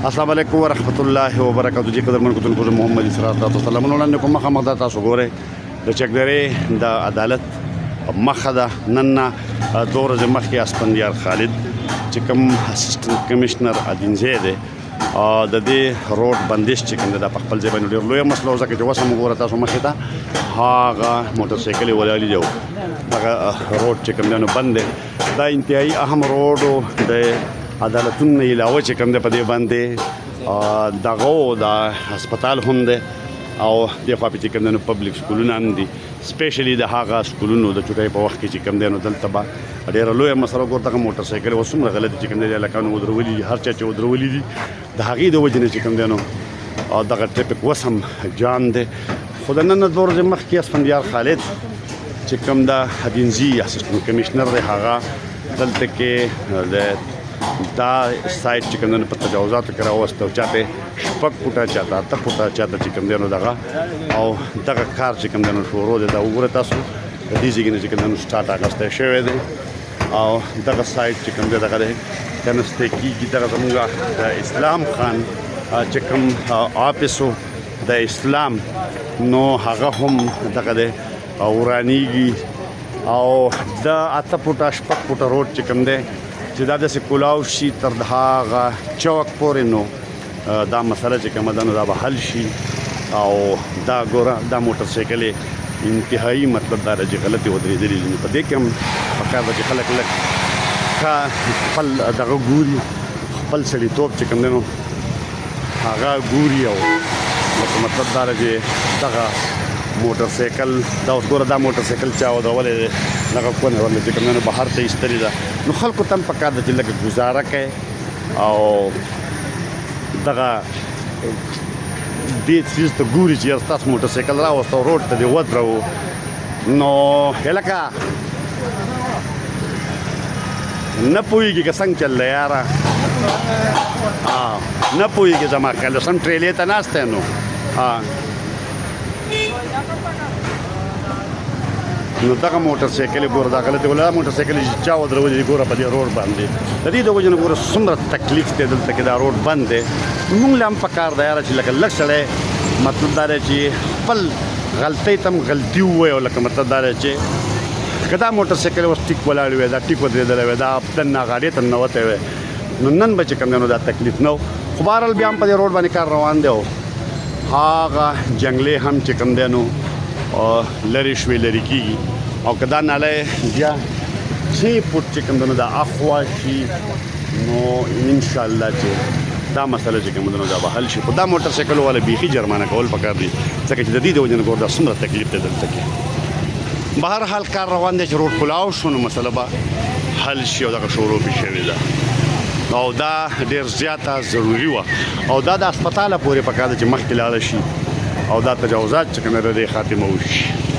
السلام علیکم ورحمۃ اللہ وبرکاتہ جی قدر من کتن کو محمد صلی الله علیه وسلم نن کوم مخه دا تاسو ګوره د چکدرې د عدالت مخه دا نن دور د مخي اسپندیار خالد چې کوم اسسټنټ کمشنر ادینځي دی د دې روډ بندش چې کوم د خپل ځای باندې ډېر لوی مسله وځه چې وسم ګوره تاسو مخه دا هاغه موټر سایکل ولالي دی هغه روډ چې کوم نه بند دا انتهایی اهم روډ د عدالتونه علاوه چې کوم د پدې باندې دغه د هسپتال هم ده او د خو په چې کوم د پبلک سکولونه هم دي سپیشلی د هغه سکولونو د چټای په وخت کې چې کوم د نو دلته با ډېر لوی مسله ګورته موټر سایکل وسوم غلط چې کوم د لکانو ودرولي هر چا چې ودرولي دي د هغې د وجنه چې کوم د نو دغه ټریفیک وسم جام ده خو نن دور د مخ کې اسفندیار خالد چې کوم د ادینځي اسسټنټ کمشنر دی هغه دلته کې د دا سایت چې کوم په تجاوزاتو کې راوستو چاته شپږ فوټه چاته اته فوټه چاته چې کوم دی نو دغه او دغه کار چې کوم دی نو شروع دی دا وګوره تاسو د دې ځای نه چې کوم نو سٹارټ اغسته شوی دی او دغه سایت چې کوم دی دغه کنسته کیږي دغه زموږ د اسلام خان چې کوم اپیسو د اسلام نو هغه هم دغه دی ورانیږي او د اته فوټه شپږ فوټه روډ چې کوم دی چې دا د سکولاو شي تر هغه چوک پورې نو دا مسله چې کومه ده نو دا به حل شي او دا ګوره دا موټر سایکل انتهایی مطلب دا چې غلطي ودرېدلې دي په دې کې هم پکار ده چې خلک لږ خپل دغه ګوري خپل سړیتوب چې کوم دی نو هغه ګوري او مطلب دا چې دغه موټر سایکل دا اوس ګوره دا موټر سایکل چا ودرولې دغه کونه ورله چې کوم نه بهر ته ایستلې ده نو خلکو تم پکار ده چې لږ گزاره کوي او دغه دې چیز ته ګوري چې تاسو موټر سایکل راوستو روډ ته دی ودرو نو هلکه نه پوهېږي که څنګه چل دی یاره نه پوهېږي زما خیال سم ټریلې ته ناست دی نو نو دغه موټر سایکل ګوره دا غلطي ولا موټر سایکل چې چا ودرولې ګوره په دې روډ باندې د دې د وجه نه ګوره څومره تکلیف دی دلته کې دا روډ بند دی موږ له هم پکار دی یاره چې لکه لږ سړی مطلب دا دی چې خپل غلطۍ ته هم غلطي ووایي او لکه مطلب دا دی چې که دا موټر سایکل اوس ټیک ولاړ وی دا ټیک ودرېدلی وی دا دننه غاډې ته ننوتی وی نو نن به چې کوم دی نو دا تکلیف نه و خو بهرحال بیا هم په دې روډ باندې کار روان دی او هغه جنګلې هم چې کوم دی نو لرې شوې لرې کېږي او که دا نالی بیا 6 فوټ چې کوم دی نو دا اخوا شي نو انشاءالله چې دا مسله چې کوم دی نو دا به حل شي خو دا موټر سایکل والا بیخي جرمانه کول پکار دي ځکه چې د دې د وجې نه ګوره دا څومره تکلیف دی دلته کې بهرحال کار روان دی چې روډ کلاو شو نو مسله به حل شي او دغه شروع پې شوې ده او دا ډېر زیاته ضروري وه او دا د هسپتاله پورې پکار ده چې مخکې لاړه شي او دا تجاوزات چې کوم دی خاتمه وشي